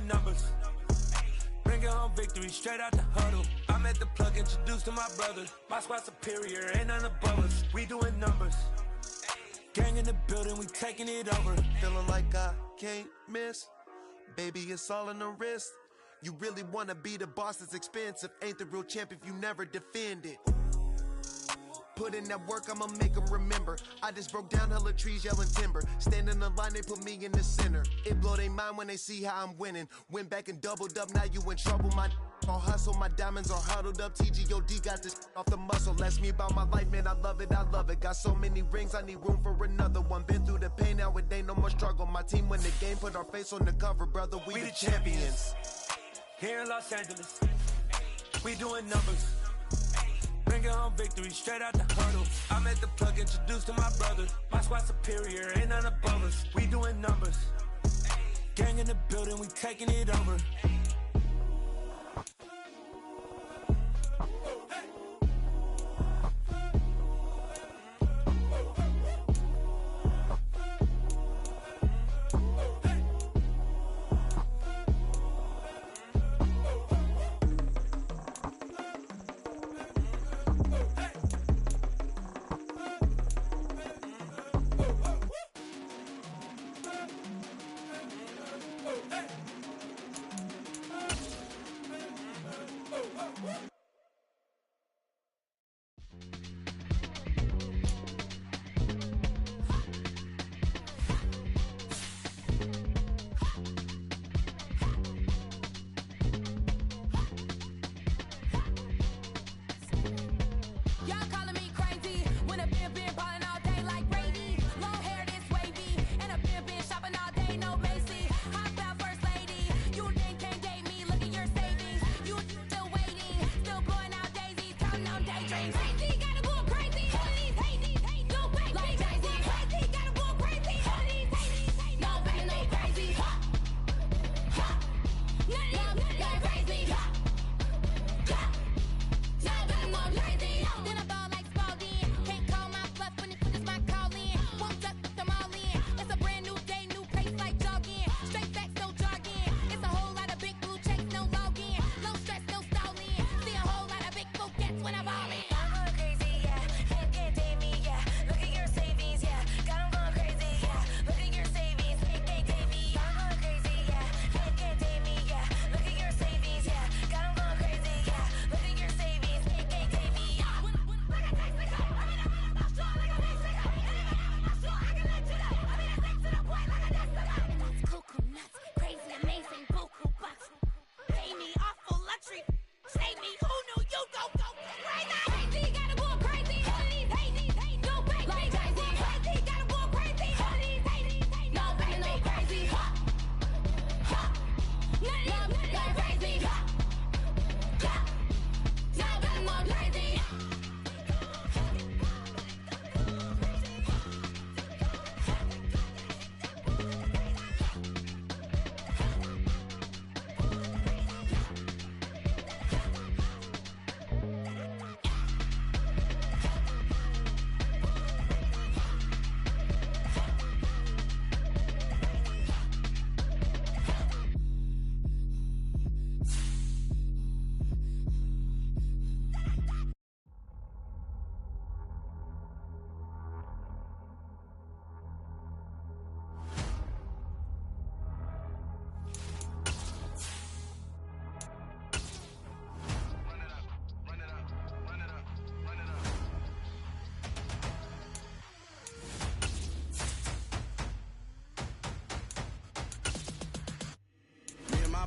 doing numbers. Bringing home victory straight out the huddle. I'm at the plug, introduced to my brother. My squad superior, ain't none above us. We doing numbers. Gang in the building, we taking it over. Feeling like I can't miss. Baby, it's all in the wrist. You really wanna be the boss, it's expensive. Ain't the real champ if you never defend it. Put in that work, I'ma make them remember. I just broke down hella trees, yelling timber. Stand in the line, they put me in the center. It blow they mind when they see how I'm winning. Went back and doubled up, now you in trouble. My all hustle, my diamonds are huddled up. TGOD got this off the muscle. Ask me about my life, man, I love it, I love it. Got so many rings, I need room for another one. Been through the pain, now it ain't no more struggle. My team win the game, put our face on the cover, brother. We the champions. Here in Los Angeles, we doing numbers. Bringing home victory straight out the huddle. I'm at the plug, introduced to my brother. My squad superior, ain't none above us. We doing numbers. Gang in the building, we taking it over.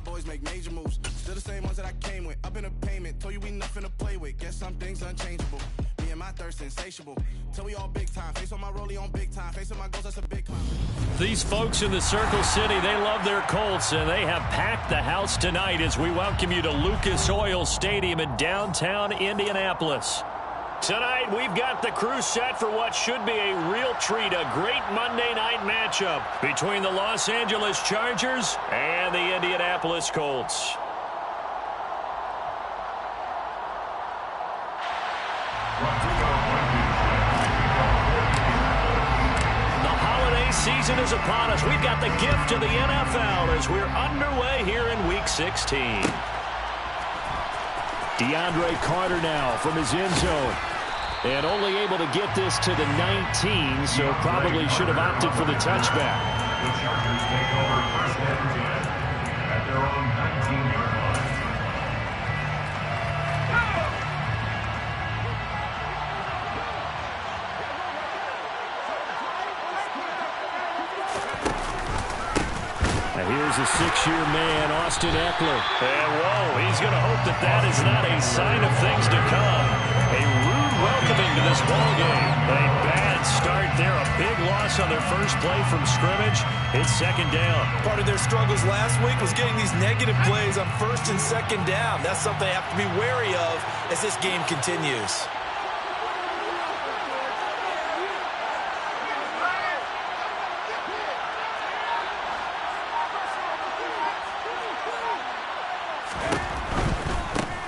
Boys make major moves. Still the same ones that I came with. Up in a payment. Told you we nothing to play with. Guess some things unchangeable. Me and my thirst insatiable. Till we all big time. Face on my rollie on big time. Facing my goals, that's a big climb. These folks in the Circle City, they love their Colts, and they have packed the house tonight as we welcome you to Lucas Oil Stadium in downtown Indianapolis. Tonight, we've got the crew set for what should be a real treat, a great Monday night matchup between the Los Angeles Chargers and the Indianapolis Colts. The holiday season is upon us. We've got the gift of the NFL as we're underway here in Week 16. DeAndre Carter now from his end zone. And only able to get this to the 19, so probably should have opted for the touchback. The Chargers take over first and 10 at their own 19-yard line. Now here's a 6-year man, Austin Eckler. And whoa, he's going to hope that that is not a sign of things to come. A rude welcoming to this ball game. A bad start there. A big loss on their first play from scrimmage. It's second down. Part of their struggles last week was getting these negative plays on first and second down. That's something they have to be wary of as this game continues.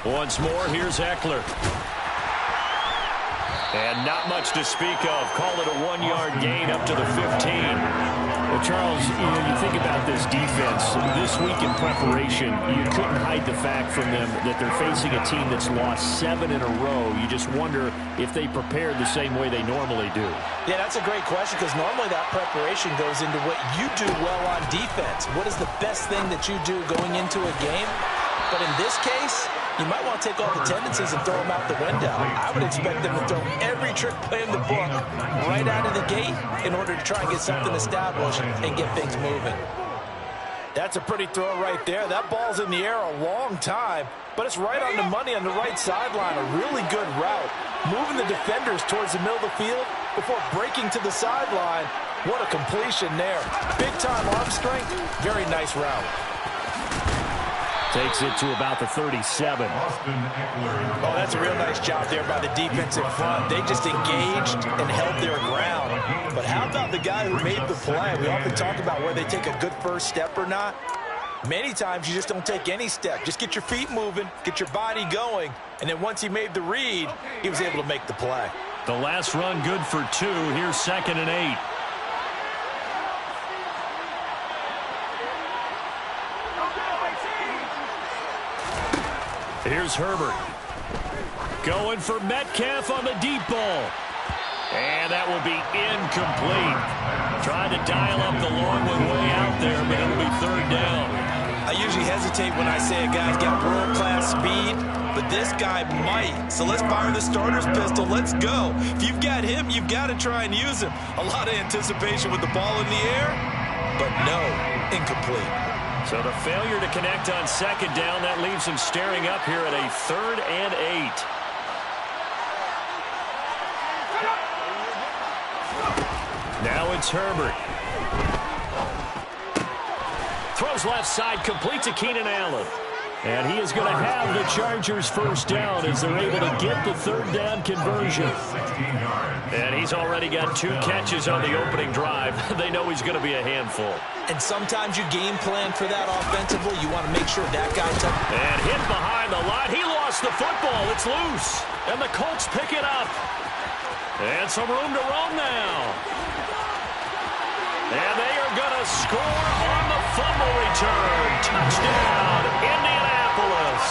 Once more, here's Eckler. And not much to speak of. Call it a 1-yard gain up to the 15. Well, Charles, you think about this defense. This week in preparation, you couldn't hide the fact from them that they're facing a team that's lost 7 in a row. You just wonder if they prepared the same way they normally do. Yeah, that's a great question because normally that preparation goes into what you do well on defense. What is the best thing that you do going into a game? But in this case, you might want to take all the tendencies and throw them out the window. I would expect them to throw every trick play in the book right out of the gate in order to try and get something established and get things moving. That's a pretty throw right there. That ball's in the air a long time, but it's right on the money on the right sideline. A really good route. Moving the defenders towards the middle of the field before breaking to the sideline. What a completion there. Big-time arm strength. Very nice route. Takes it to about the 37. Oh, that's a real nice job there by the defensive front. They just engaged and held their ground. But how about the guy who made the play? We often talk about where they take a good first step or not. Many times you just don't take any step. Just get your feet moving, get your body going, and then once he made the read, he was able to make the play. The last run good for 2. Here's 2nd and 8. Here's Herbert. Going for Metcalf on the deep ball. And that will be incomplete. Trying to dial up the long one way out there, but it'll be 3rd down. I usually hesitate when I say a guy's got world-class speed, but this guy might. So let's fire the starter's pistol. Let's go. If you've got him, you've got to try and use him. A lot of anticipation with the ball in the air, but no, incomplete. So the failure to connect on 2nd down, that leaves him staring up here at a 3rd and 8. Now it's Herbert. Throws left side, complete to Keenan Allen. And he is going to have the Chargers first down as they're able to get the 3rd down conversion. And he's already got 2 catches on the opening drive. They know he's going to be a handful. And sometimes you game plan for that offensively. You want to make sure that guy and hit behind the line. He lost the football. It's loose. And the Colts pick it up. And some room to roam now. And they are going to score on the fumble return. Touchdown, Indianapolis.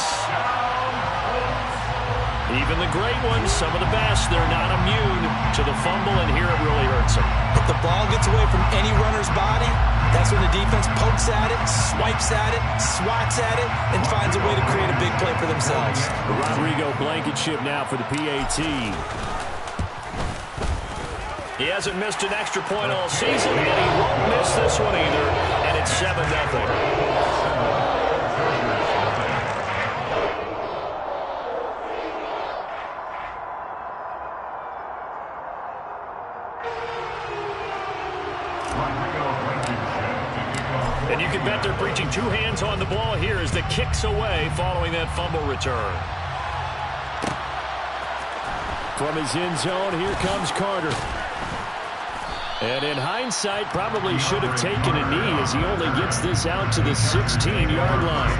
Even the great ones, some of the best, they're not immune to the fumble, and here it really hurts them. If the ball gets away from any runner's body, that's when the defense pokes at it, swipes at it, swats at it, and finds a way to create a big play for themselves. Rodrigo Blankenship now for the PAT. He hasn't missed an extra point all season, and he won't miss this one either, and it's 7-0. And you can bet they're preaching 2 hands on the ball here as the kick's away following that fumble return. From his end zone, here comes Carter. And in hindsight, probably should have taken a knee as he only gets this out to the 16-yard line.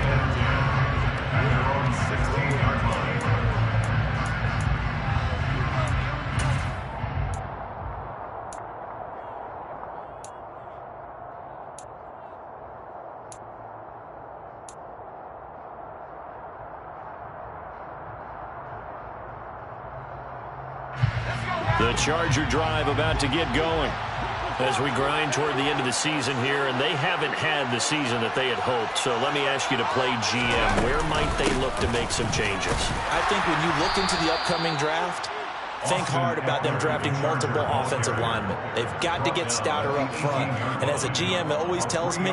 The Charger drive about to get going as we grind toward the end of the season here, and they haven't had the season that they had hoped. So let me ask you to play GM. Where might they look to make some changes? I think when you look into the upcoming draft, think hard about them drafting multiple offensive linemen. They've got to get stouter up front. And as a GM, it always tells me,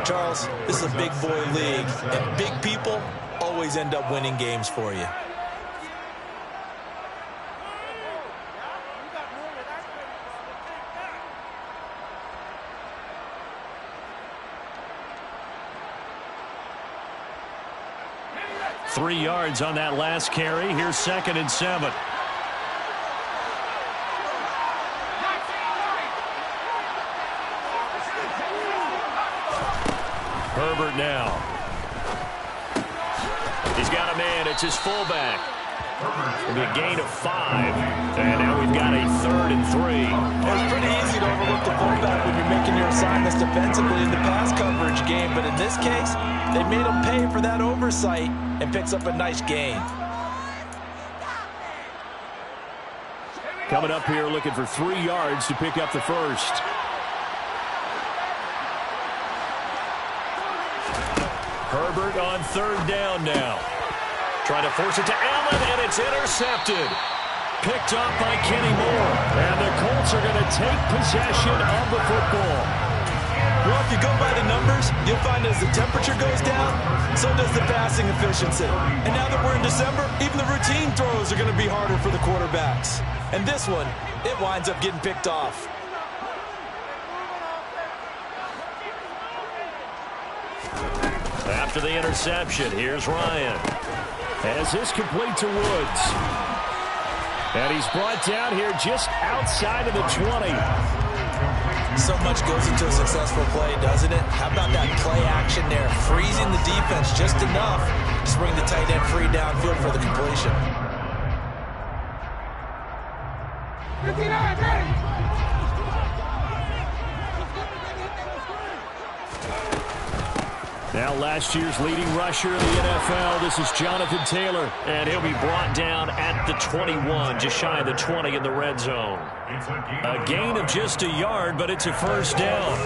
Charles, this is a big boy league, and big people always end up winning games for you. Three yards on that last carry. Here's 2nd and 7. Herbert now. He's got a man. It's his fullback. It'll be a gain of 5. And now we've got a 3rd and 3. Well, it's pretty easy to overlook the fullback when you're making your assignments defensively in the pass coverage game. But in this case, they made him pay for that oversight and picks up a nice gain. Coming up here looking for 3 yards to pick up the first. Herbert on 3rd down now. Trying to force it to Allen, and it's intercepted. Picked off by Kenny Moore. And the Colts are going to take possession of the football. Well, if you go by the numbers, you'll find as the temperature goes down, so does the passing efficiency. And now that we're in December, even the routine throws are going to be harder for the quarterbacks. And this one, it winds up getting picked off. After the interception, here's Ryan. As this complete to Woods. And he's brought down here just outside of the 20. So much goes into a successful play, doesn't it? How about that play action there? Freezing the defense just enough to bring the tight end free downfield for the completion. Now last year's leading rusher in the NFL, this is Jonathan Taylor. And he'll be brought down at the 21, just shy of the 20 in the red zone. A gain of just a yard, but it's a first down.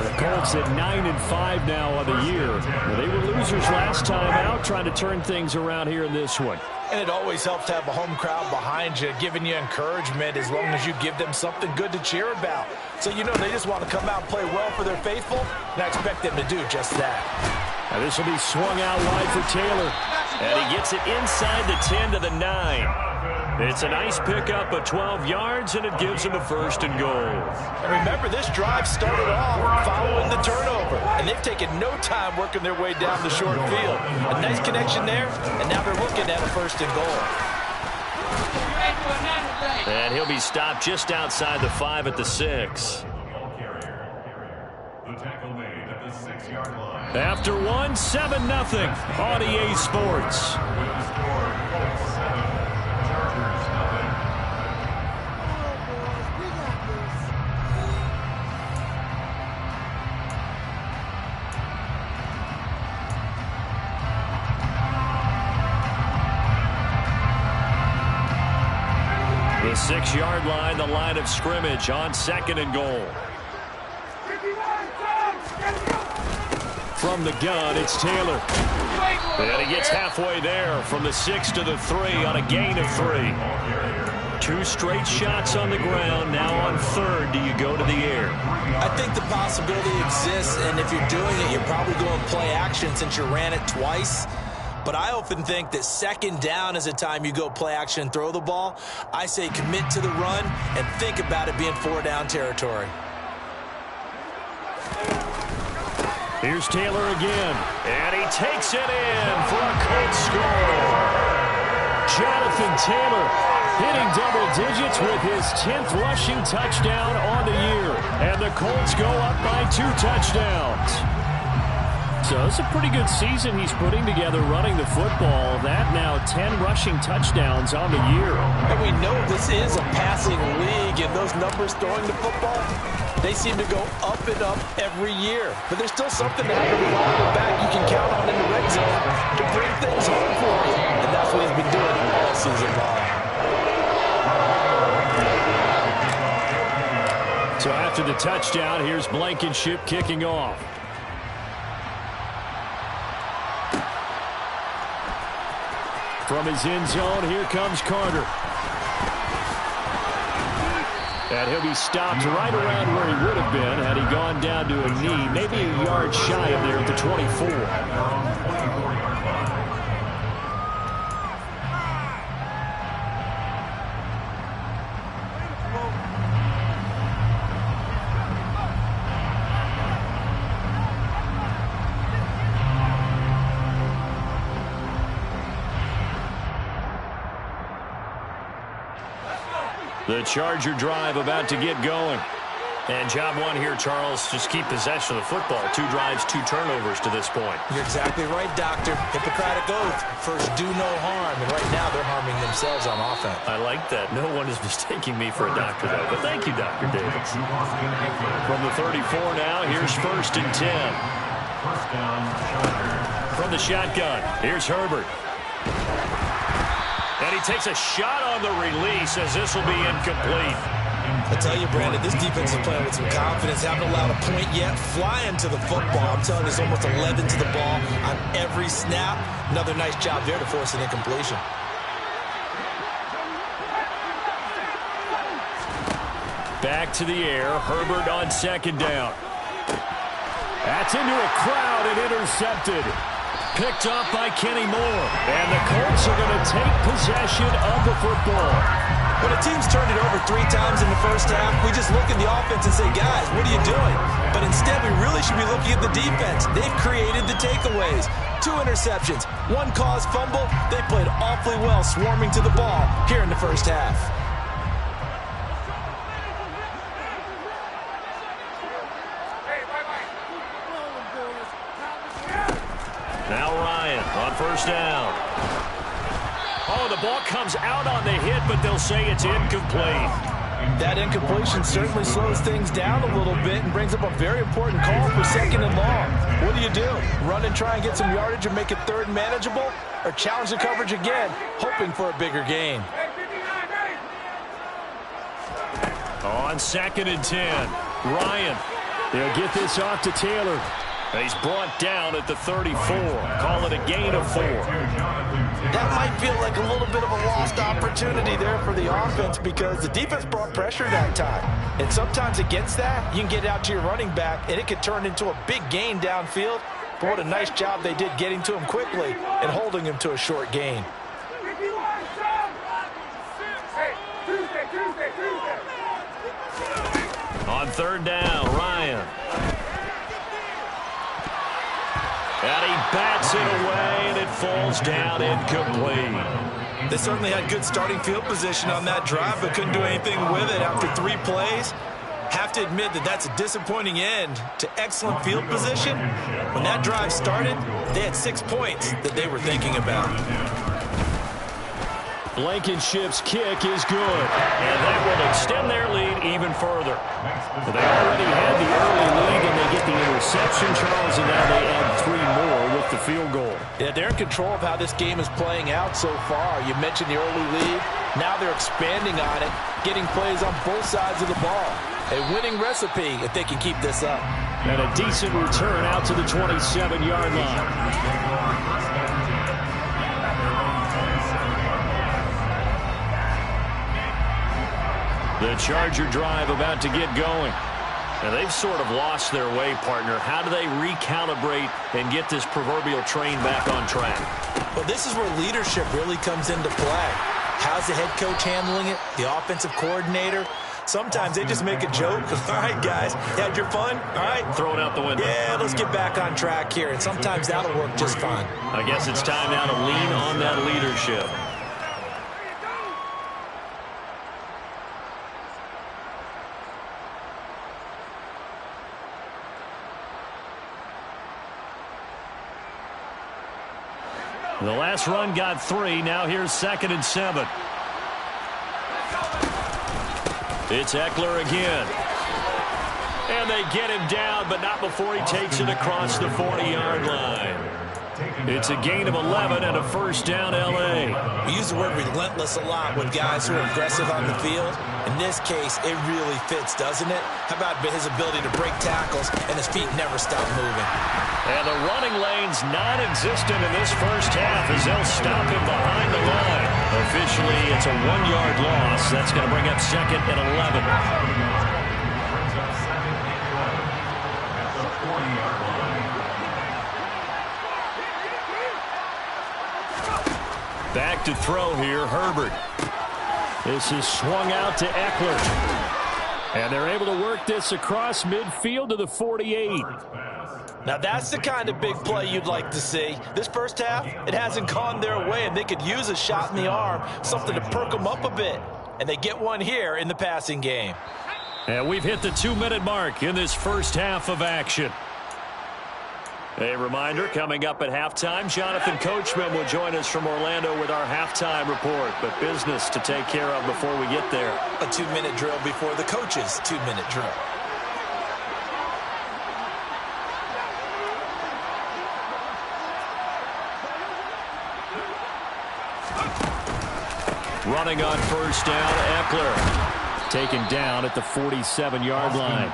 The Colts at 9-5 now on the year. Well, they were losers last time out, trying to turn things around here in this one. And it always helps to have a home crowd behind you, giving you encouragement as long as you give them something good to cheer about. So you know they just want to come out and play well for their faithful, and I expect them to do just that. Now this will be swung out wide for Taylor. And he gets it inside the 10 to the 9. It's a nice pickup of 12 yards, and it gives him a 1st and goal. And remember, this drive started off following the turnover, and they've taken no time working their way down the short field. A nice connection there, and now they're looking at a 1st and goal. And he'll be stopped just outside the 5 at the 6. After one, 7-0 on EA Sports. The 6-yard line, the line of scrimmage on 2nd and goal. From the gun, it's Taylor. And he gets halfway there from the 6 to the 3 on a gain of 3. 2 straight shots on the ground. Now on 3rd, do you go to the air? I think the possibility exists, and if you're doing it, you're probably going play action since you ran it twice. But I often think that 2nd down is a time you go play action and throw the ball. I say commit to the run and think about it being 4-down territory. Here's Taylor again, and he takes it in for a Colts score. Jonathan Taylor hitting double digits with his 10th rushing touchdown on the year. And the Colts go up by 2 touchdowns. So it's a pretty good season he's putting together running the football. That now 10 rushing touchdowns on the year. And we know this is a passing league, and those numbers throwing the football, they seem to go up and up every year. But there's still something that every reliable back you can count on in the red zone to bring things home for you. And that's what he's been doing all season long. So after the touchdown, here's Blankenship kicking off. From his end zone, here comes Carter. And he'll be stopped right around where he would have been had he gone down to a knee, maybe a yard shy of there at the 24. The Charger drive about to get going. And job one here, Charles, just keep possession of the football. 2 drives, 2 turnovers to this point. You're exactly right, Doctor. Hippocratic oath. First, do no harm. And right now, they're harming themselves on offense. I like that. No one is mistaking me for a doctor, though. But thank you, Dr. Davis. From the 34 now, here's 1st and 10. From the shotgun, here's Herbert. And he takes a shot on the release as this will be incomplete. I tell you, Brandon, this defense is playing with some confidence. Haven't allowed a point yet. Flying to the football. I'm telling you, it's almost 11 to the ball on every snap. Another nice job there to force an incompletion. Back to the air. Herbert on 2nd down. That's into a crowd and intercepted. Picked up by Kenny Moore. And the Colts are going to take possession of the football. When a team's turned it over 3 times in the first half, we just look at the offense and say, guys, what are you doing? But instead, we really should be looking at the defense. They've created the takeaways. 2 interceptions, 1 caused fumble. They played awfully well swarming to the ball here in the first half. Now Ryan on 1st down. Oh, the ball comes out on the hit, but they'll say it's incomplete. That incompletion certainly slows things down a little bit and brings up a very important call for 2nd and long. What do? Run and try and get some yardage and make it 3rd and manageable? Or challenge the coverage again, hoping for a bigger gain? On 2nd and 10, Ryan. They'll get this off to Taylor. He's brought down at the 34. Call it a gain of 4. That might feel like a little bit of a lost opportunity there for the offense because the defense brought pressure that time. And sometimes against that, you can get out to your running back, and it could turn into a big gain downfield. But what a nice job they did getting to him quickly and holding him to a short gain. On 3rd down, Ryan. And he bats it away, and it falls down incomplete. They certainly had good starting field position on that drive, but couldn't do anything with it after 3 plays. Have to admit that that's a disappointing end to excellent field position. When that drive started, they had 6 points that they were thinking about. Blankenship's kick is good, and that will extend their lead even further. Well, they already had the early lead, and they get the interception, Charles, and now they add 3 more with the field goal. Yeah, they're in control of how this game is playing out so far. You mentioned the early lead. Now they're expanding on it, getting plays on both sides of the ball. A winning recipe if they can keep this up. And a decent return out to the 27-yard line. The Charger drive about to get going. And they've sort of lost their way, partner. How do they recalibrate and get this proverbial train back on track? Well, this is where leadership really comes into play. How's the head coach handling it? The offensive coordinator? Sometimes they just make a joke. All right, guys, had your fun? All right. Throw it out the window. Yeah, let's get back on track here. And sometimes that'll work just fine. I guess it's time now to lean on that leadership. The last run got 3. Now here's 2nd and 7. It's Eckler again. And they get him down, but not before he takes it across the 40-yard line. It's a gain of 11 and a first down, L.A. We use the word relentless a lot with guys who are aggressive on the field. In this case, it really fits, doesn't it? How about his ability to break tackles and his feet never stop moving? And the running lane's non-existent in this first half as they'll stop him behind the line. Officially, it's a 1-yard loss. That's going to bring up second and 11. Brings up second and 11 at the 40-yard line. Back to throw here, Herbert. This is swung out to Eckler. And they're able to work this across midfield to the 48. Now that's the kind of big play you'd like to see. This first half, it hasn't gone their way, and they could use a shot in the arm, something to perk them up a bit. And they get one here in the passing game. And we've hit the 2-minute mark in this first half of action. A reminder, coming up at halftime, Jonathan Coachman will join us from Orlando with our halftime report. But business to take care of before we get there. A 2-minute drill before the coach's 2-minute drill. Running on first down, Eckler. Taken down at the 47-yard line.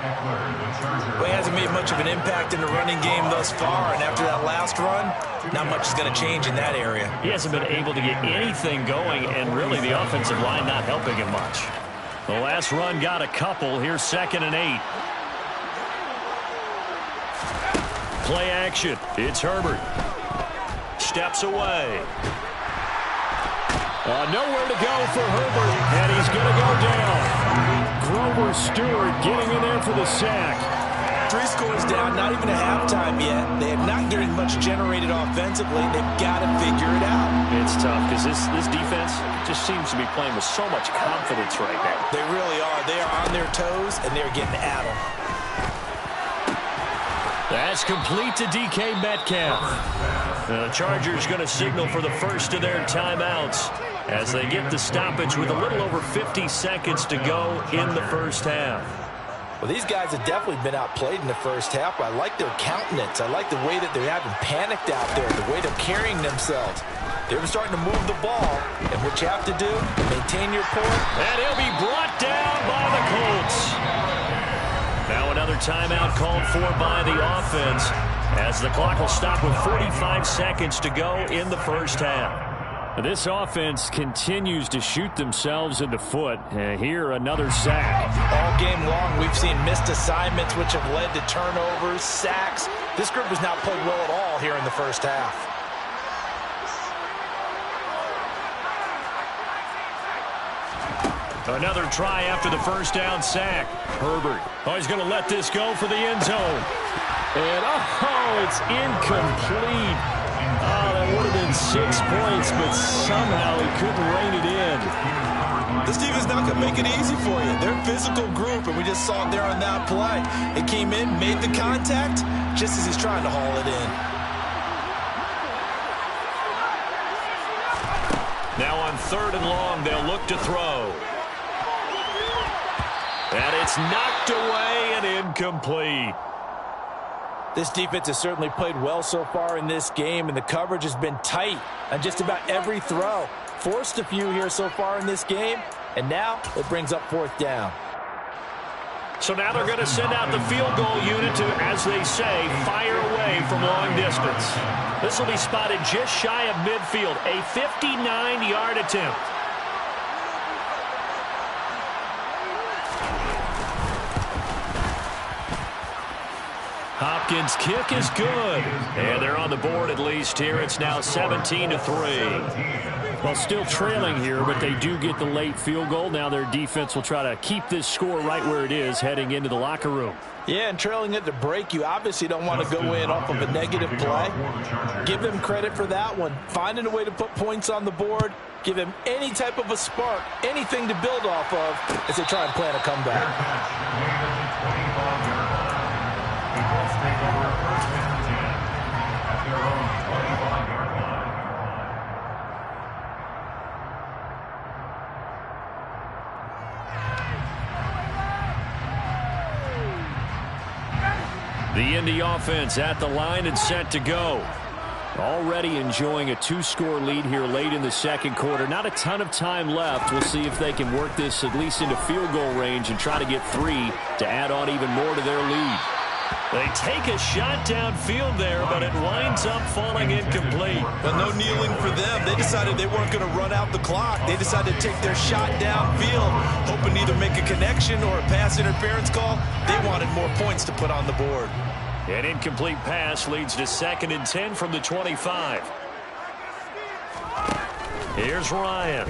Well, he hasn't made much of an impact in the running game thus far, and after that last run, not much is going to change in that area. He hasn't been able to get anything going, and really the offensive line not helping him much. The last run got a couple. Here's second and 8. Play action. It's Herbert. Steps away. Nowhere to go for Herbert, and he's going to go down. Grover Stewart getting in there for the sack. 3 scores down, not even a halftime yet. They are not getting much generated offensively. They've got to figure it out. It's tough because this defense just seems to be playing with so much confidence right now. They really are. They are on their toes, and they're getting at them. That's complete to DK Metcalf. The Chargers going to signal for the first of their timeouts as they get the stoppage with a little over 50 seconds to go in the first half. Well, these guys have definitely been outplayed in the first half, but I like their countenance. I like the way that they're having panicked out there, the way they're carrying themselves. They're starting to move the ball, and what you have to do, maintain your point. And he'll be brought down by the Colts. Now another timeout called for by the offense as the clock will stop with 45 seconds to go in the first half. This offense continues to shoot themselves in the foot. Here, another sack. All game long, we've seen missed assignments, which have led to turnovers, sacks. This group has not played well at all here in the first half. Another try after the first down sack. Herbert. Oh, he's going to let this go for the end zone. And, it's incomplete. Oh, that would have been 6 points, but somehow he couldn't rein it in. This team is not going to make it easy for you. They're a physical group, and we just saw it there on that play. It came in, made the contact, just as he's trying to haul it in. Now on 3rd and long, they'll look to throw. And it's knocked away and incomplete. This defense has certainly played well so far in this game, and the coverage has been tight on just about every throw. Forced a few here so far in this game, and now it brings up 4th down. So now they're going to send out the field goal unit to, as they say, fire away from long distance. This will be spotted just shy of midfield, a 59-yard attempt. Hopkins' kick is good. And they're on the board at least here. It's now 17-3. Well, still trailing here, but they do get the late field goal. Now their defense will try to keep this score right where it is heading into the locker room. Yeah, and trailing at the break, you obviously don't want to go in off of a negative play. Give them credit for that one. Finding a way to put points on the board. Give them any type of a spark, anything to build off of as they try and plan a comeback. Take over 1st and 10 at their own 25-yard line. The Indy offense at the line and set to go. Already enjoying a 2-score lead here late in the second quarter. Not a ton of time left. We'll see if they can work this at least into field goal range and try to get 3 to add on even more to their lead. They take a shot downfield there, but it winds up falling incomplete. But no kneeling for them. They decided they weren't going to run out the clock. They decided to take their shot downfield, hoping to either make a connection or a pass interference call. They wanted more points to put on the board. An incomplete pass leads to 2nd and 10 from the 25. Here's Ryan.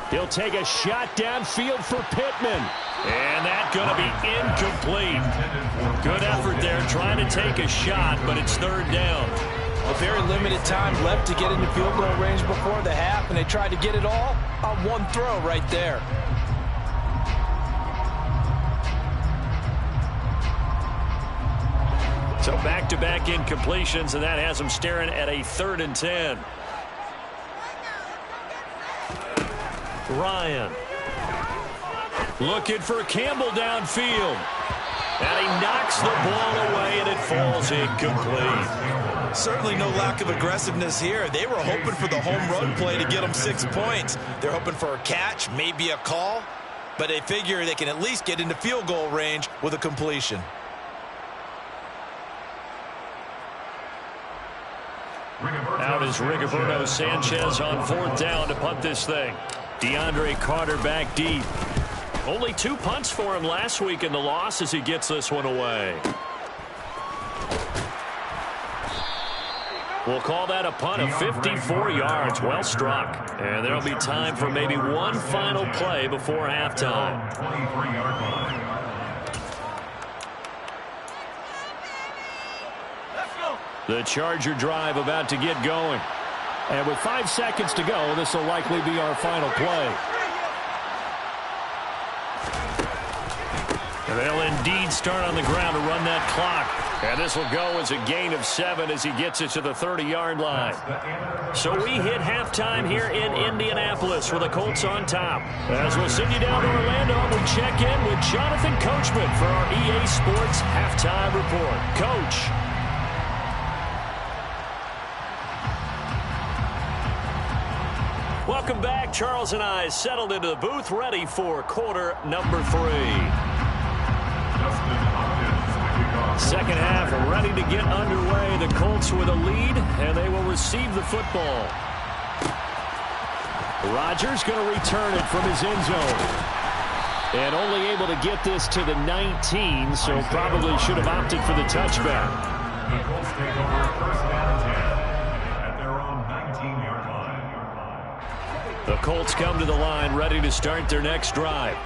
He'll take a shot downfield for Pittman. And that's going to be incomplete. Good effort there trying to take a shot, but it's 3rd down. A very limited time left to get into field goal range before the half, and they tried to get it all on one throw right there. So back-to-back incompletions, and that has them staring at a 3rd and 10. Ryan. Looking for Campbell downfield. And he knocks the ball away, and it falls incomplete. Certainly no lack of aggressiveness here. They were hoping for the home run play to get them 6 points. They're hoping for a catch, maybe a call, but they figure they can at least get into field goal range with a completion. Out is Rigoberto Sanchez on 4th down to punt this thing. DeAndre Carter back deep. Only 2 punts for him last week in the loss as he gets this one away. We'll call that a punt of 54 yards. Well struck. And there'll be time for maybe one final play before halftime. The Charger drive about to get going. And with 5 seconds to go, this will likely be our final play. And they'll indeed start on the ground to run that clock. And this will go as a gain of 7 as he gets it to the 30-yard line. So we hit halftime here in Indianapolis with the Colts on top. As we'll send you down to Orlando, we check in with Jonathan Coachman for our EA Sports Halftime Report. Coach. Welcome back. Charles and I settled into the booth, ready for quarter number 3. Second half ready to get underway. The Colts with a lead, and they will receive the football. Rodgers going to return it from his end zone. And only able to get this to the 19, so probably should have opted for the touchback. The Colts take over 1st down and 10 at their own 19-yard line. The Colts come to the line ready to start their next drive.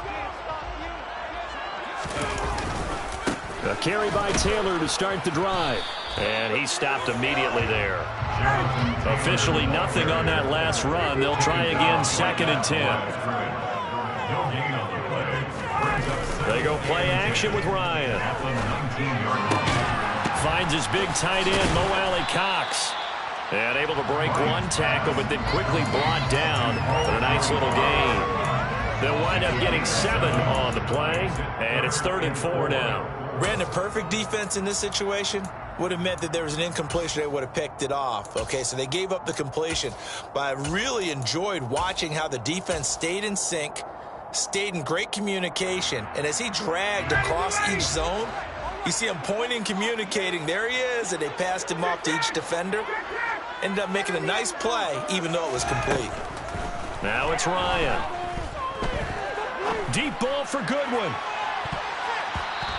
A carry by Taylor to start the drive. And he stopped immediately there. Officially nothing on that last run. They'll try again 2nd and 10. They go play action with Ryan. Finds his big tight end, Mo Alley-Cox. And able to break one tackle, but then quickly brought down for a nice little gain. They'll wind up getting 7 on the play, and it's 3rd and 4 now. Brandon, perfect defense in this situation would have meant that there was an incompletion. They would have picked it off. Okay, so they gave up the completion. But I really enjoyed watching how the defense stayed in sync, stayed in great communication. And as he dragged across each zone, you see him pointing, communicating. There he is, and they passed him off to each defender. Ended up making a nice play, even though it was complete. Now it's Ryan. Deep ball for Goodwin.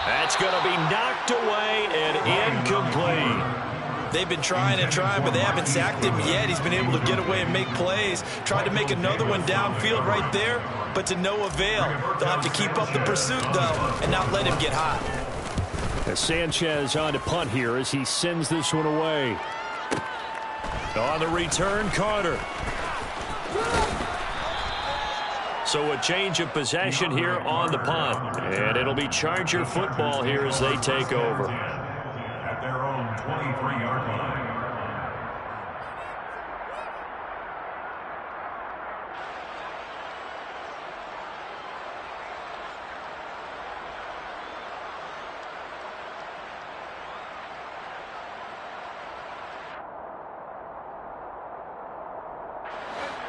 That's going to be knocked away and incomplete. They've been trying and trying, but they haven't sacked him yet. He's been able to get away and make plays. Tried to make another one downfield right there, but to no avail. They'll have to keep up the pursuit, though, and not let him get hot. As Sanchez on to punt here as he sends this one away. On the return, Carter. So a change of possession here on the punt. And it'll be Charger football here as they take over. At their own 23-yard line.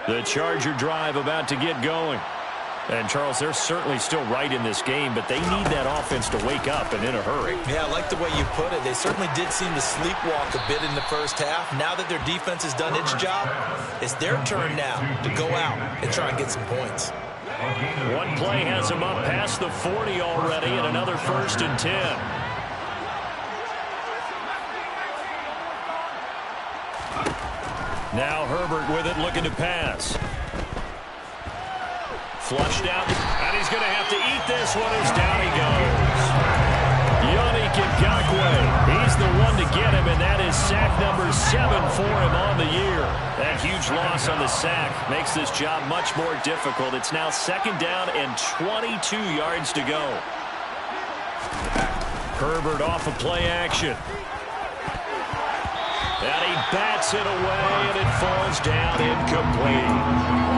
The Charger drive about to get going. And, Charles, they're certainly still right in this game, but they need that offense to wake up and in a hurry. Yeah, I like the way you put it. They certainly did seem to sleepwalk a bit in the first half. Now that their defense has done its job, it's their turn now to go out and try and get some points. One play has them up past the 40 already, and another 1st and 10. Now Herbert with it, looking to pass. Flushed out, and he's going to have to eat this one as down he goes. Yannick Ngakoue, he's the one to get him, and that is sack number 7 for him on the year. That huge loss on the sack makes this job much more difficult. It's now 2nd down and 22 yards to go. Herbert off of play action. And he bats it away, and it falls down incomplete.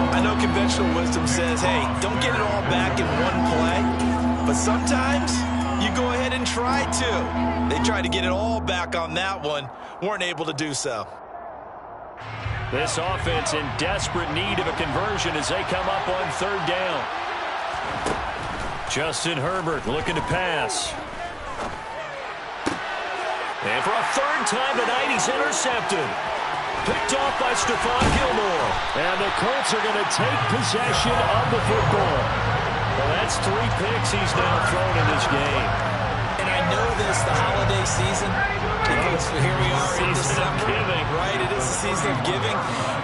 I know conventional wisdom says, hey, don't get it all back in one play. But sometimes you go ahead and try to. They tried to get it all back on that one. Weren't able to do so. This offense in desperate need of a conversion as they come up on 3rd down. Justin Herbert looking to pass. And for a 3rd time tonight, he's intercepted. Picked off by Stephon Gilmore. And the Colts are going to take possession of the football. Well, that's 3 picks he's now thrown in this game. And I know this, the holiday season, because here we are in December. Right, it is the season of giving.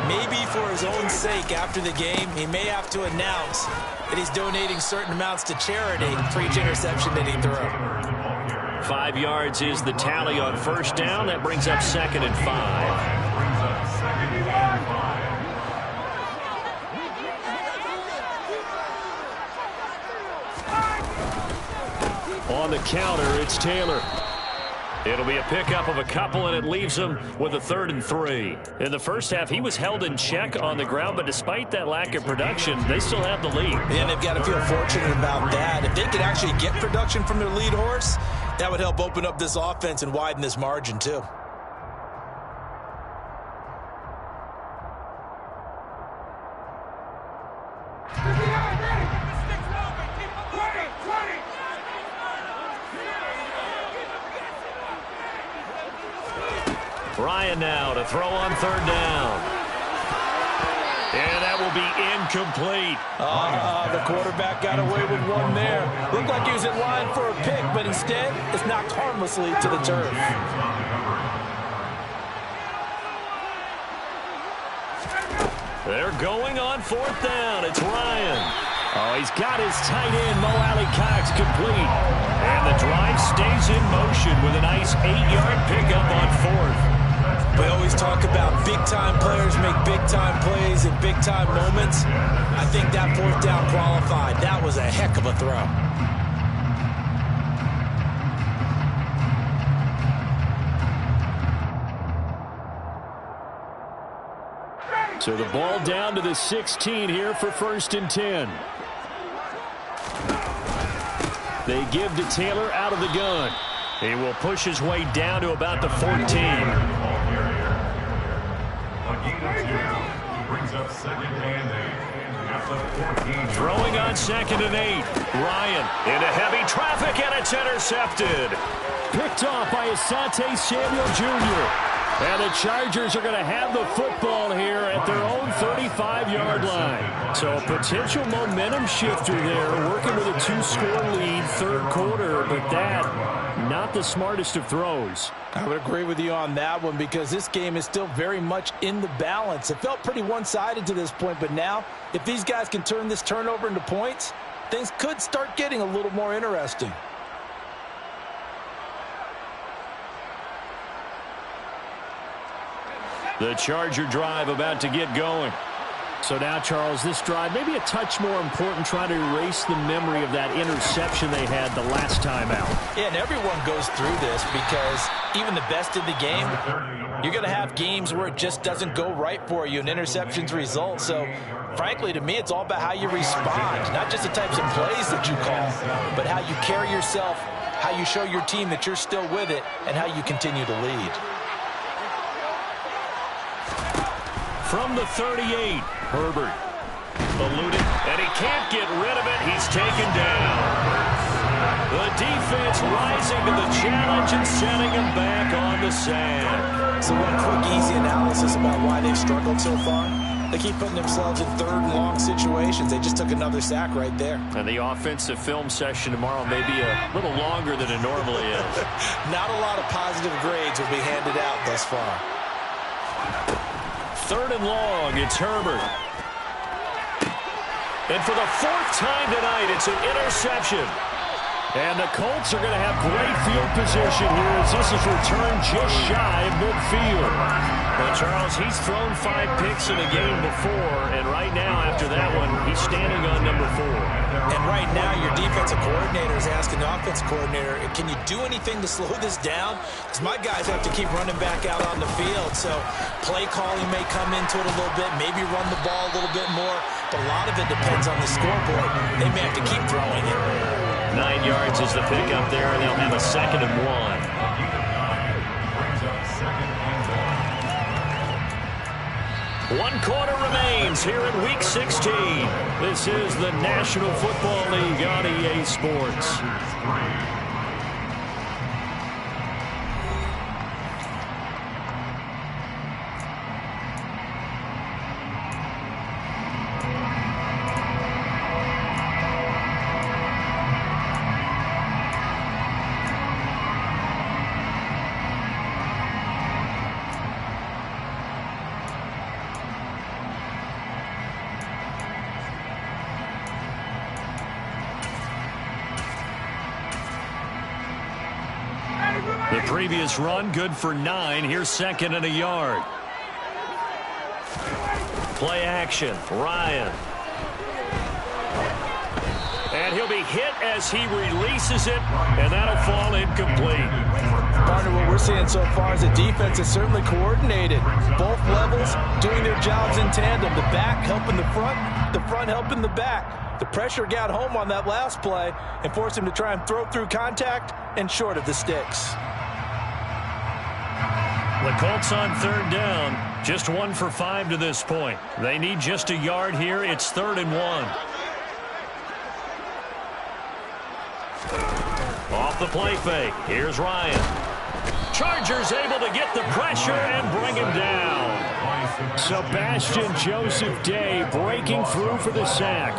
Maybe for his own sake after the game, he may have to announce that he's donating certain amounts to charity for each interception that he threw. 5 yards is the tally on 1st down. That brings up 2nd and 5. On the counter, it's Taylor. It'll be a pickup of a couple, and it leaves him with a 3rd and 3. In the first half, he was held in check on the ground, but despite that lack of production, they still have the lead. And they've got to feel fortunate about that. If they could actually get production from their lead horse, that would help open up this offense and widen this margin, too. Ryan now to throw on 3rd down. And that will be incomplete. The quarterback got away with one there. Looked like he was in line for a pick, but instead it's knocked harmlessly to the turf. They're going on 4th down. It's Ryan. Oh, he's got his tight end, Mo Alley-Cox, complete. And the drive stays in motion with a nice 8-yard pickup on 4th. We always talk about big-time players make big-time plays in big-time moments. I think that 4th down qualified. That was a heck of a throw. So the ball down to the 16 here for 1st and 10. They give to Taylor out of the gun. He will push his way down to about the 14. Throwing on 2nd and 8. Ryan into heavy traffic, and it's intercepted. Picked off by Asante Samuel Jr. And the Chargers are going to have the football here at their own 35-yard line. So a potential momentum shifter there, working with a 2-score lead, 3rd quarter, but that, not the smartest of throws. I would agree with you on that one because this game is still very much in the balance. It felt pretty one-sided to this point, but now, if these guys can turn this turnover into points, things could start getting a little more interesting. The Charger drive about to get going. So now, Charles, this drive maybe a touch more important, trying to erase the memory of that interception they had the last time out. Yeah, and everyone goes through this because even the best in the game, you're going to have games where it just doesn't go right for you and interceptions result. So, frankly, to me, it's all about how you respond, not just the types of plays that you call, but how you carry yourself, how you show your team that you're still with it, and how you continue to lead. From the 38, Herbert. Eluded, and he can't get rid of it. He's taken down. The defense rising to the challenge and setting him back on the sand. So one quick, easy analysis about why they've struggled so far. They keep putting themselves in third and long situations. They just took another sack right there. And the offensive film session tomorrow may be a little longer than it normally is. Not a lot of positive grades will be handed out thus far. Third and long, it's Herbert. And for the fourth time tonight, it's an interception. And the Colts are going to have great field position here as this is returned just shy of midfield. Well, Charles, he's thrown 5 picks in a game before, and right now, after that one, he's standing on number 4. And right now, your defensive coordinator is asking the offensive coordinator, can you do anything to slow this down? Because my guys have to keep running back out on the field. So play calling may come into it a little bit, maybe run the ball a little bit more. But a lot of it depends on the scoreboard. They may have to keep throwing it. 9 yards is the pickup there, and they'll have a 2nd and 1. One quarter remains here in Week 16. This is the National Football League on EA Sports. The previous run, good for 9. Here's 2nd and a yard. Play action, Ryan. And he'll be hit as he releases it, and that'll fall incomplete. Partner, what we're seeing so far is the defense is certainly coordinated. Both levels doing their jobs in tandem. The back helping the front helping the back. The pressure got home on that last play and forced him to try and throw through contact and short of the sticks. The Colts on 3rd down, just 1 for 5 to this point. They need just a yard here. It's 3rd and 1. Off the play fake. Here's Ryan. Chargers able to get the pressure and bring him down. Sebastian Joseph Day breaking through for the sack.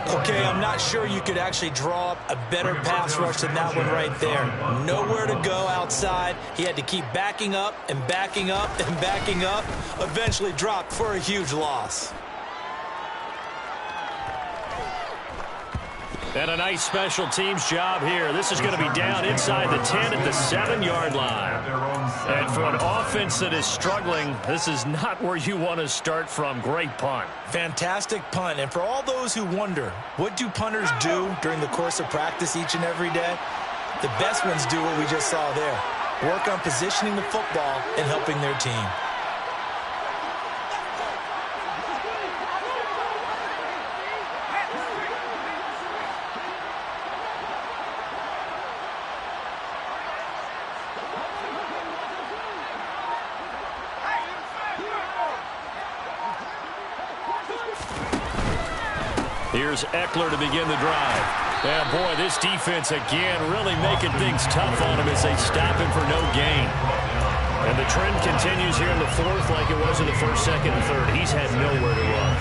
Okay, I'm not sure you could actually draw up a better pass rush than that one right there. Nowhere to go outside. He had to keep backing up and backing up and backing up. Eventually dropped for a huge loss. And a nice special teams job here. This is going to be down inside the 10 at the 7-yard line. And for an offense that is struggling, this is not where you want to start from. Great punt. Fantastic punt. And for all those who wonder, what do punters do during the course of practice each and every day? The best ones do what we just saw there. Work on positioning the football and helping their team. Here's Eckler to begin the drive. And boy, this defense again really making things tough on him as they stop him for no gain. And the trend continues here in the 4th like it was in the 1st, 2nd, and 3rd. He's had nowhere to run.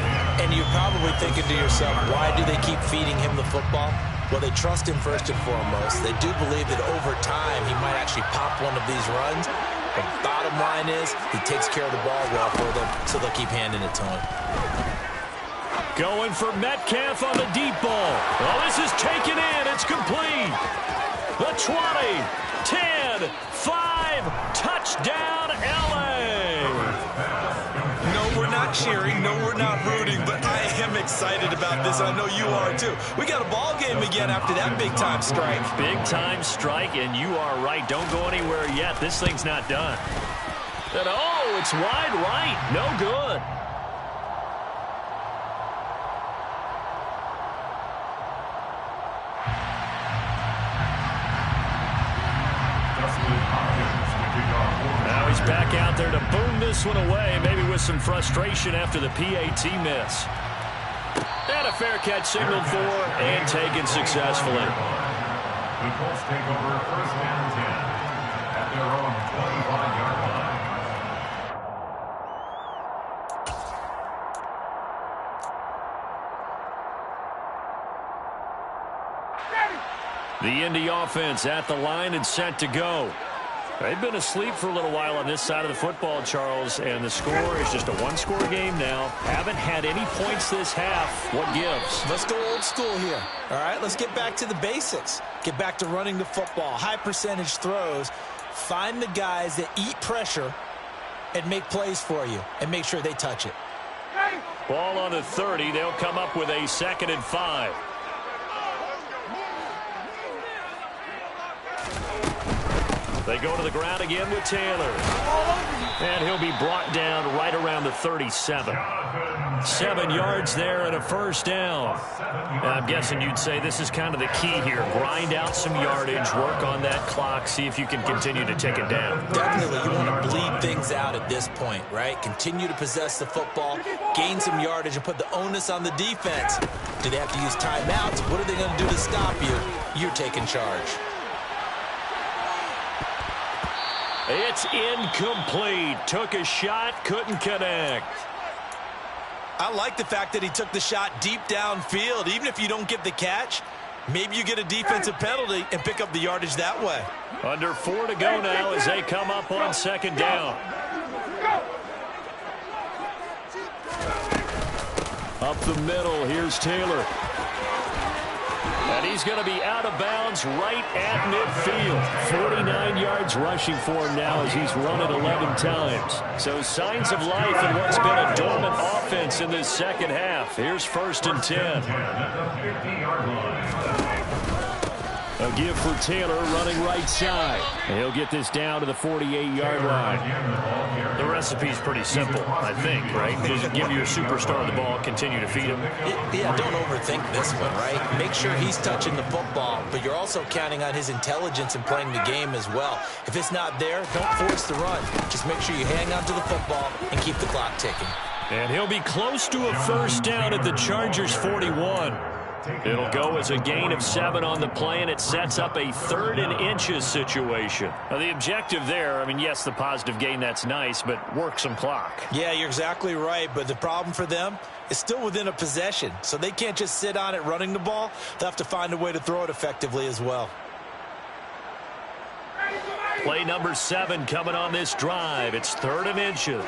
And you're probably thinking to yourself, why do they keep feeding him the football? Well, they trust him first and foremost. They do believe that over time he might actually pop one of these runs. The bottom line is he takes care of the ball well for them, so they'll keep handing it to him. Going for Metcalf on the deep ball. Well, this is taken in. It's complete. The 20, 10, 5, touchdown, L.A. No, we're not cheering. No, we're not rooting, but I am excited about this. I know you are, too. We got a ball game again after that big-time strike. Big-time strike, and you are right. Don't go anywhere yet. This thing's not done. And, oh, it's wide right. No good. Now he's back out there to boom this one away, maybe with some frustration after the PAT miss. And a fair catch signaled for and taken successfully. The Colts take over first and 10 at their own 25-yard line. The Indy offense at the line and set to go. They've been asleep for a little while on this side of the football, Charles, and the score is just a one-score game now. Haven't had any points this half. What gives? Let's go old school here. All right, let's get back to the basics. Get back to running the football, high percentage throws. Find the guys that eat pressure and make plays for you and make sure they touch it. Ball on the 30. They'll come up with a 2nd and 5. They go to the ground again with Taylor. And he'll be brought down right around the 37. 7 yards there and a first down. I'm guessing you'd say this is kind of the key here. Grind out some yardage, work on that clock, see if you can continue to tick it down. Definitely, you want to bleed things out at this point, right? Continue to possess the football, gain some yardage, and put the onus on the defense. Do they have to use timeouts? What are they going to do to stop you? You're taking charge. It's incomplete. Took a shot, couldn't connect. I like the fact that he took the shot deep downfield. Even if you don't get the catch, maybe you get a defensive penalty and pick up the yardage that way. Under 4 to go now as they come up on 2nd down. Up the middle, here's Taylor. And he's going to be out of bounds right at midfield. 49 yards rushing for him now as he's run it 11 times. So signs of life in what's been a dormant offense in this second half. Here's 1st and 10. A give for Taylor running right side. And he'll get this down to the 48-yard line. The recipe's pretty simple, I think, right? Just give your superstar the ball, continue to feed him. Yeah, don't overthink this one, right? Make sure he's touching the football, but you're also counting on his intelligence in playing the game as well. If it's not there, don't force the run. Just make sure you hang on to the football and keep the clock ticking. And he'll be close to a first down at the Chargers' 41. It'll go as a gain of 7 on the play, and it sets up a 3rd and inches situation. Now, the objective there, I mean, yes, the positive gain, that's nice, but work some clock. Yeah, you're exactly right, but the problem for them is still within a possession, so they can't just sit on it running the ball. They'll have to find a way to throw it effectively as well. Play number 7 coming on this drive. It's 3rd and inches.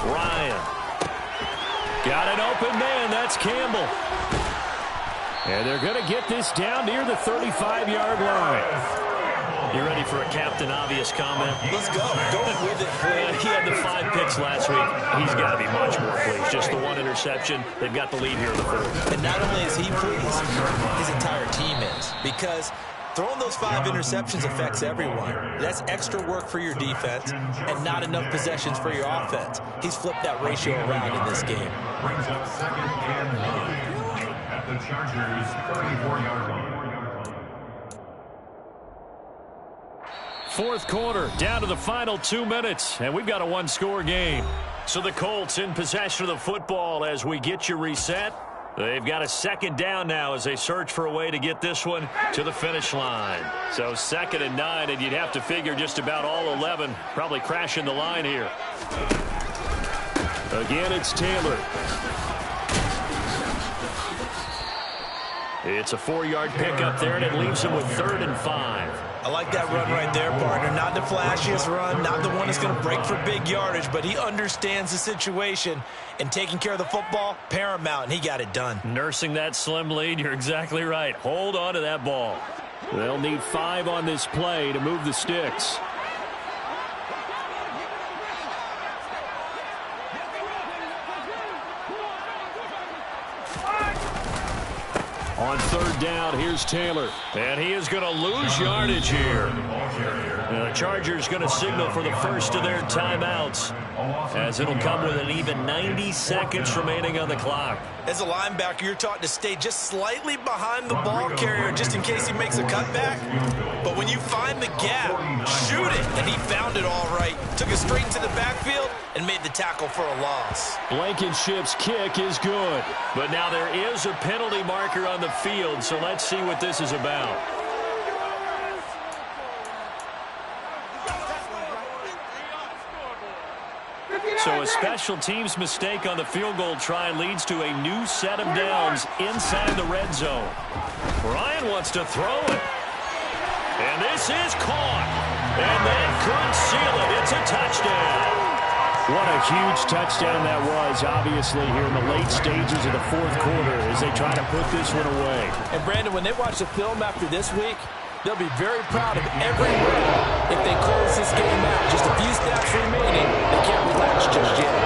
Ryan. Got an open man. That's Campbell. And they're going to get this down near the 35-yard line. You ready for a Captain Obvious comment? Let's go. Go with it. He had the 5 picks last week. He's got to be much more pleased. Just the 1 interception. They've got the lead here in the 4th. And not only is he pleased, his entire team is. Because throwing those 5 interceptions affects everyone. That's extra work for your defense and not enough possessions for your offense. He's flipped that ratio around in this game. Brings up 2nd and 9 at the Chargers' 34-yard line. 4th quarter, down to the final 2 minutes, and we've got a 1-score game. So the Colts in possession of the football as we get you reset. They've got a 2nd down now as they search for a way to get this one to the finish line. So 2nd and 9, and you'd have to figure just about all 11 probably crashing the line here. Again, it's Taylor. It's a 4-yard pickup there, and it leaves him with 3rd and 5. I like that run right there, partner. Not the flashiest run, not the one that's going to break for big yardage, but he understands the situation, and taking care of the football, paramount, and he got it done. Nursing that slim lead, you're exactly right. Hold on to that ball. They'll need 5 on this play to move the sticks. On 3rd down, here's Taylor. And he is going to lose yardage here. The Chargers going to signal for the first of their timeouts, as it'll come with an even 90 seconds remaining on the clock. As a linebacker, you're taught to stay just slightly behind the ball carrier just in case he makes a cutback. But when you find the gap, shoot it, and he found it all right. Took it straight into the backfield and made the tackle for a loss. Blankenship's kick is good. But now there is a penalty marker on the field, so let's see what this is about. So a special teams mistake on the field goal try leads to a new set of downs inside the red zone. Ryan wants to throw it. And this is caught. And that could seal it. It's a touchdown. What a huge touchdown that was, obviously, here in the late stages of the fourth quarter as they try to put this one away. And, Brandon, when they watch the film after this week, they'll be very proud of every rep if they close this game out. Just a few snaps remaining. They can't relax just yet.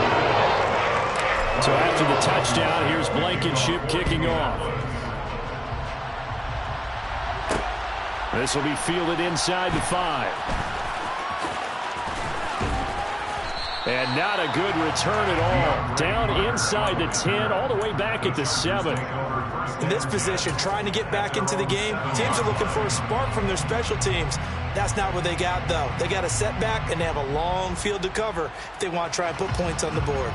So after the touchdown, here's Blankenship kicking off. This will be fielded inside the 5. And not a good return at all. Down inside the 10, all the way back at the 7. In this position, trying to get back into the game, teams are looking for a spark from their special teams. That's not what they got, though. They got a setback, and they have a long field to cover if they want to try and put points on the board.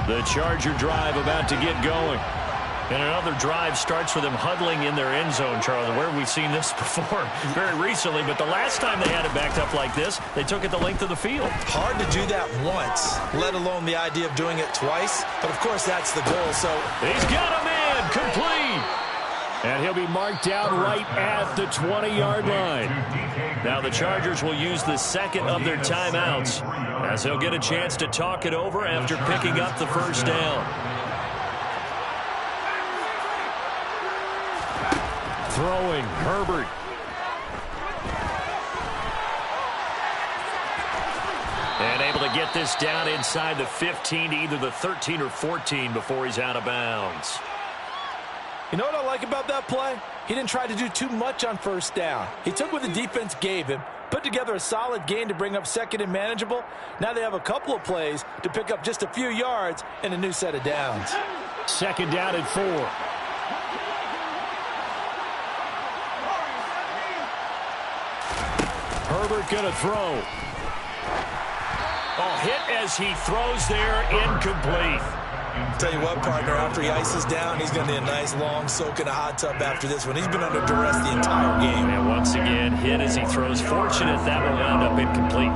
The Charger drive about to get going. And another drive starts with them huddling in their end zone, Charlie. Where have we seen this before? Very recently, but the last time they had it backed up like this, they took it the length of the field. Hard to do that once, let alone the idea of doing it twice. But, of course, that's the goal. So he's got a man complete. And he'll be marked down right at the 20-yard line. Now the Chargers will use the second of their timeouts as they'll get a chance to talk it over after picking up the first down. Throwing, Herbert. And able to get this down inside the 15 to either the 13 or 14 before he's out of bounds. You know what I like about that play? He didn't try to do too much on first down. He took what the defense gave him, put together a solid gain to bring up second and manageable. Now they have a couple of plays to pick up just a few yards and a new set of downs. Second down and 4. Herbert going to throw. Oh, hit as he throws there, incomplete. Tell you what, partner, after he ices down, he's going to need a nice long soak in a hot tub after this one. He's been under duress the entire game. And once again, hit as he throws. Fortunate that will wound up incomplete.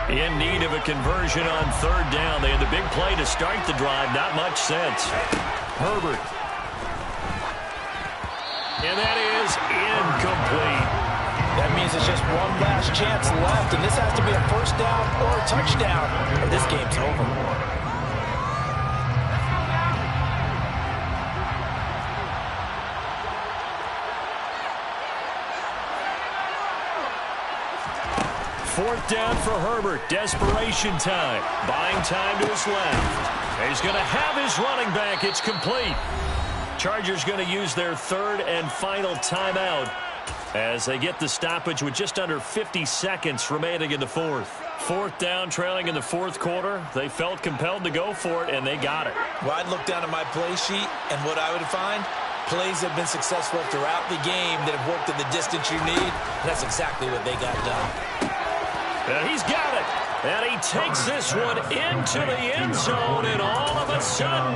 In need of a conversion on third down. They had the big play to start the drive. Not much sense. Herbert. And that is incomplete. That means it's just one last chance left, and this has to be a first down or a touchdown, or this game's over. Fourth down for Herbert. Desperation time. Buying time to his left. He's going to have his running back. It's complete. Chargers going to use their third and final timeout as they get the stoppage with just under 50 seconds remaining in the fourth. Fourth down, trailing in the fourth quarter. They felt compelled to go for it, and they got it. Well, I'd look down at my play sheet, and what I would find, plays have been successful throughout the game that have worked in the distance you need. And that's exactly what they got done. And he's got it. And he takes this one into the end zone. And all of a sudden,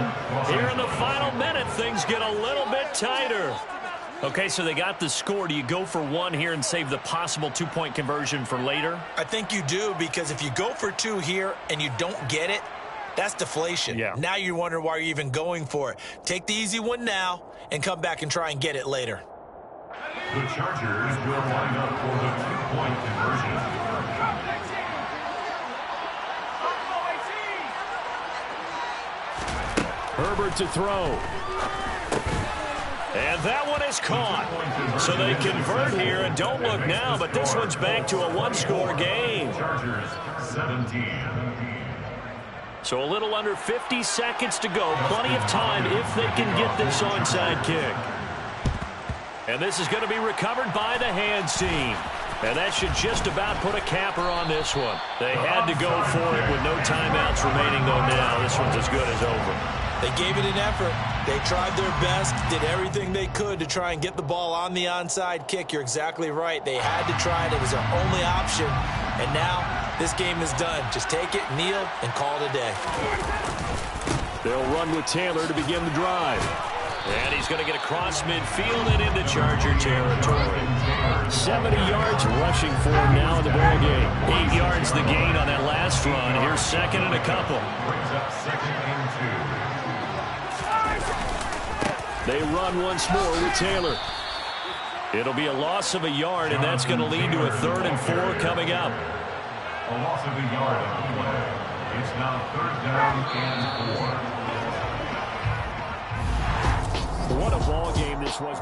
here in the final minute, things get a little bit tighter. Okay, so they got the score. Do you go for one here and save the possible two-point conversion for later? I think you do, because if you go for two here and you don't get it, that's deflation. Yeah. Now you wonder why you're even going for it. Take the easy one now and come back and try and get it later. The Chargers will line up for the two-point conversion. Herbert to throw. And that one is caught. So they convert here, and don't look now, but this one's back to a one-score game. Chargers 17. So a little under 50 seconds to go. Plenty of time if they can get this onside kick. And this is going to be recovered by the hands team. And that should just about put a capper on this one. They had to go for it with no timeouts remaining, though now. This one's as good as over. They gave it an effort. They tried their best, did everything they could to try and get the ball on the onside kick. You're exactly right. They had to try it. It was their only option. And now this game is done. Just take it, kneel, and call it a day. They'll run with Taylor to begin the drive. And he's going to get across midfield and into Charger territory. 70 yards rushing for him now in the ball game. 8 yards the gain on that last run. Here's second and a couple. Brings up second and 2. They run once more with Taylor. It'll be a loss of a yard, and that's going to lead to a 3rd and 4 coming up. A loss of a yard on the play. It's now 3rd down and 4. What a ball game this was.